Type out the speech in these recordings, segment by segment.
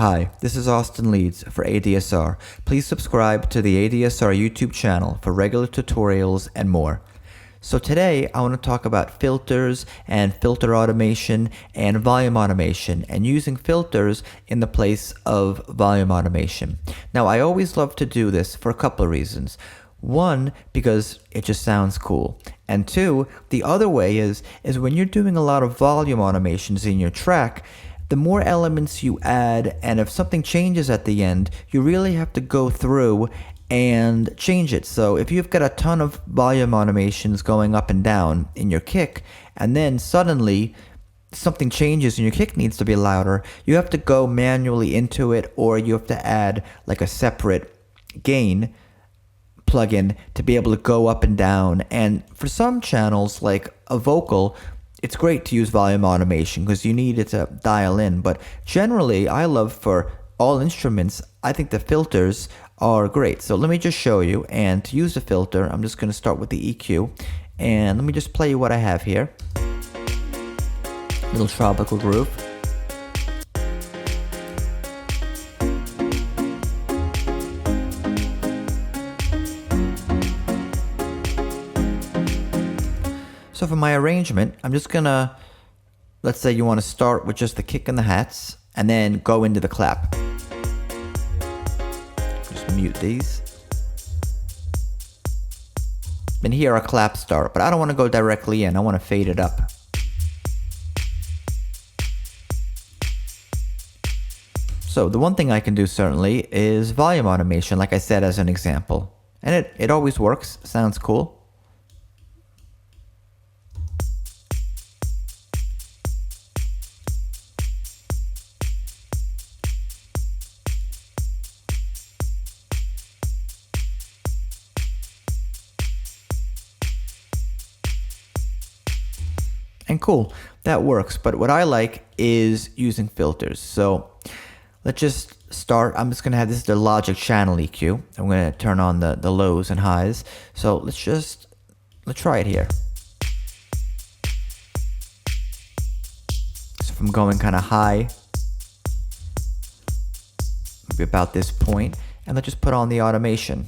Hi, this is Austin Leeds for ADSR. Please subscribe to the ADSR YouTube channel for regular tutorials and more. So today I want to talk about filters and filter automation and volume automation and using filters in the place of volume automation. Now I always love to do this for a couple of reasons. One, because it just sounds cool. And two, the other way is when you're doing a lot of volume automations in your track, the more elements you add, and if something changes at the end, you really have to go through and change it. So if you've got a ton of volume automations going up and down in your kick, and then suddenly something changes and your kick needs to be louder, you have to go manually into it, or you have to add like a separate gain plugin to be able to go up and down. And for some channels like a vocal, it's great to use volume automation because you need it to dial in. But generally, I love for all instruments, I think the filters are great. So let me just show you. And to use the filter, I'm just going to start with the EQ. And let me just play you what I have here. Little tropical groove. So for my arrangement, I'm just gonna, let's say you want to start with just the kick and the hats and then go into the clap. Just mute these. And here a clap start, but I don't want to go directly in. I want to fade it up. So the one thing I can do certainly is volume automation, like I said as an example. And it always works, sounds cool. And cool, that works. But what I like is using filters. So let's just start. I'm just going to have this is the Logic channel EQ. I'm going to turn on the lows and highs. So let's try it here. So if I'm going kind of high, maybe about this point, and let's just put on the automation.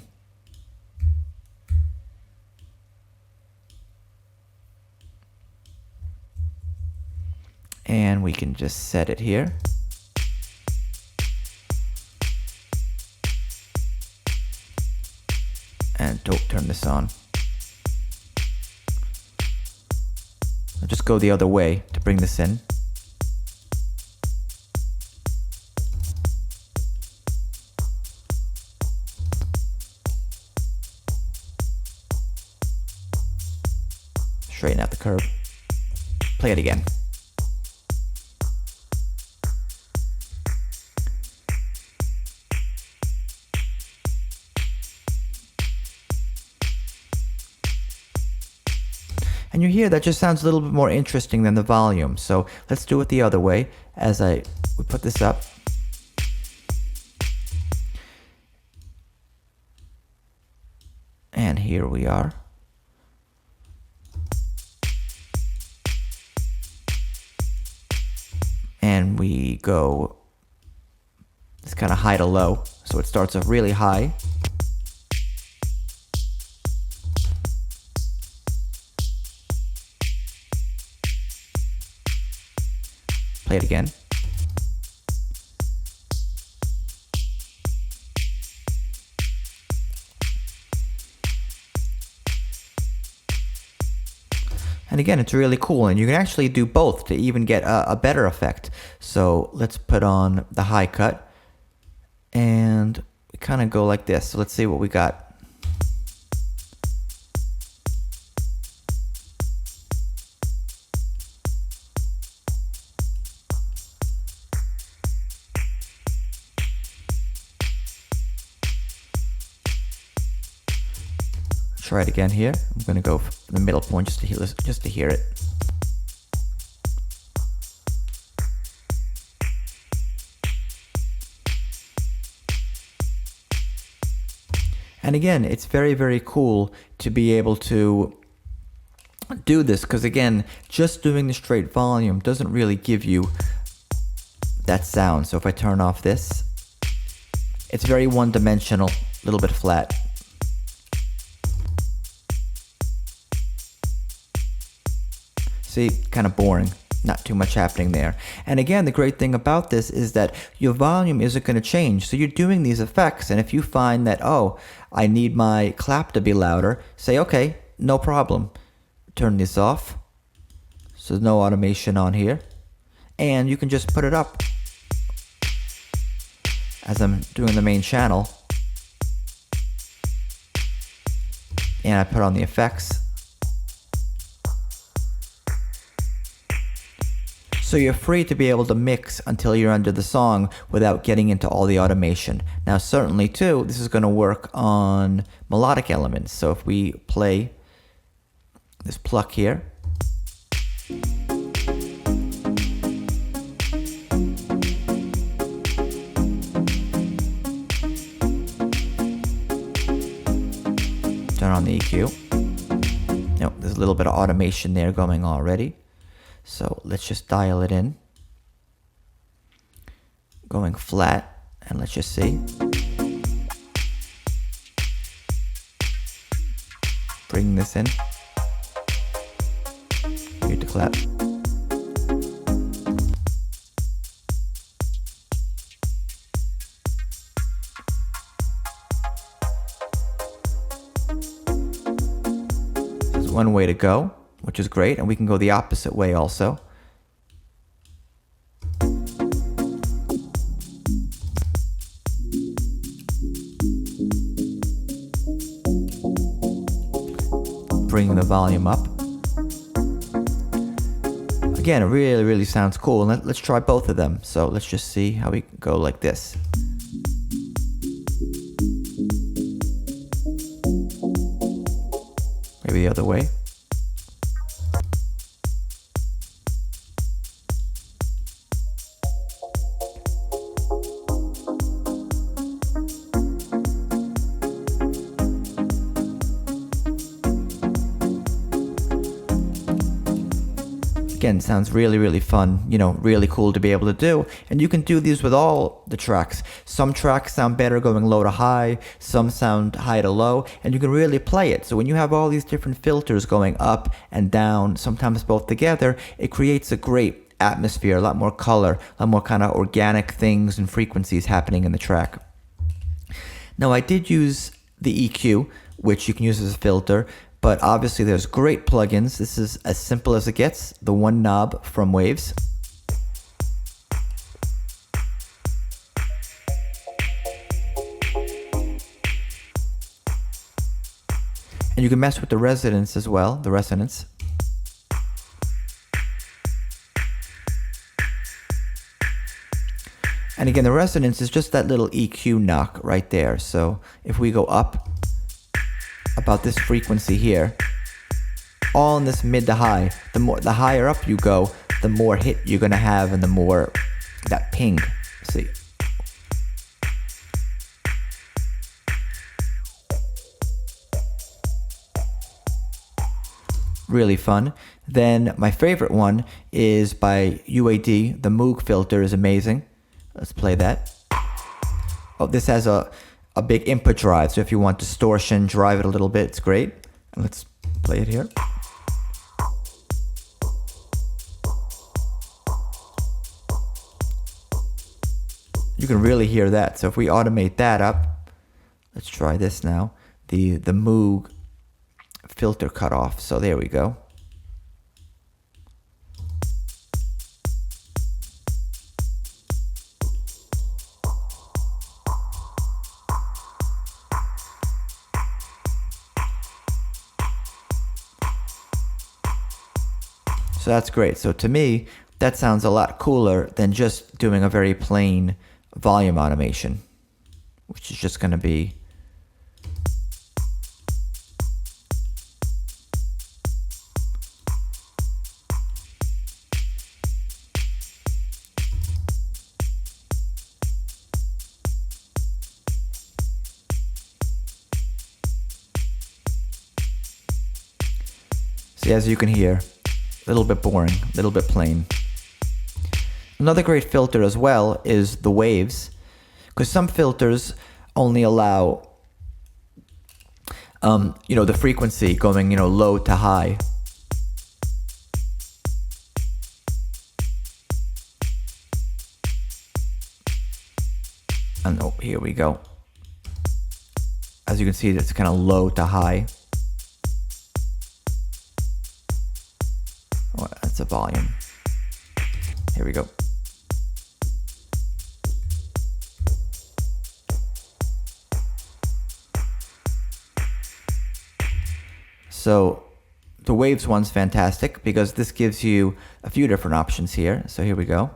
And we can just set it here. And don't turn this on. I'll just go the other way to bring this in. Straighten out the curve. Play it again. And you hear that just sounds a little bit more interesting than the volume. So let's do it the other way as we put this up. And here we are. And we go, it's kind of high to low. So it starts off really high. Play it again. And again, it's really cool, and you can actually do both to even get a better effect. So let's put on the high cut, and we kind of go like this. So let's see what we got. Try it again here. I'm going to go for the middle point just to hear it. And again, it's very, very cool to be able to do this because again, just doing the straight volume doesn't really give you that sound. So if I turn off this, it's very one-dimensional, a little bit flat. See, kind of boring. Not too much happening there. And again, the great thing about this is that your volume isn't going to change. So you're doing these effects, and if you find that, oh, I need my clap to be louder, say, okay, no problem. Turn this off. So there's no automation on here. And you can just put it up as I'm doing the main channel. And I put on the effects. So you're free to be able to mix until you're under the song without getting into all the automation. Now certainly too, this is going to work on melodic elements. So if we play this pluck here, turn on the EQ. Nope, there's a little bit of automation there going already. So let's just dial it in. Going flat, and let's just see. Bring this in. Here's the clap. There's one way to go, which is great, and we can go the opposite way also. Bring the volume up. Again, it really, really sounds cool. Let's try both of them. So let's just see how we go like this. Maybe the other way. Again, sounds really, really fun, you know, really cool to be able to do. And you can do these with all the tracks. Some tracks sound better going low to high, some sound high to low, and you can really play it. So when you have all these different filters going up and down, sometimes both together, it creates a great atmosphere, a lot more color, a lot more kind of organic things and frequencies happening in the track. Now, I did use the EQ, which you can use as a filter, but obviously there's great plugins. This is as simple as it gets, the one knob from Waves. And you can mess with the resonance as well, the resonance. And again, the resonance is just that little EQ knock right there. So if we go up about this frequency here, all in this mid to high, the higher up you go, the more hit you're gonna have and the more that ping. See. Really fun. Then my favorite one is by UAD. The Moog filter is amazing. Let's play that. Oh, this has a big input drive, so if you want distortion, drive it a little bit, it's great. And let's play it here. You can really hear that. So if we automate that up, let's try this now. The Moog filter cutoff. So there we go. So that's great. So to me, that sounds a lot cooler than just doing a very plain volume automation, which is just going to be see, as you can hear, a little bit boring, a little bit plain. Another great filter as well is the waves, because some filters only allow the frequency going low to high. And oh, here we go. As you can see, it's kind of low to high. Oh, that's a volume. Here we go. So the waves one's fantastic because this gives you a few different options here. So here we go.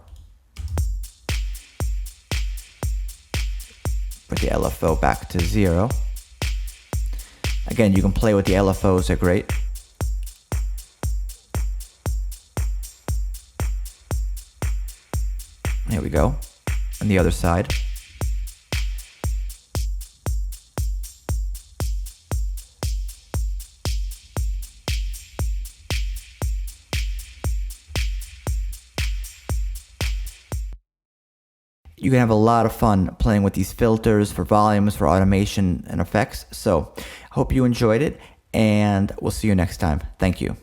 Put the LFO back to 0. Again, you can play with the LFOs, they're great. Here we go. On the other side. You can have a lot of fun playing with these filters for volumes, for automation and effects. So, hope you enjoyed it, and we'll see you next time. Thank you.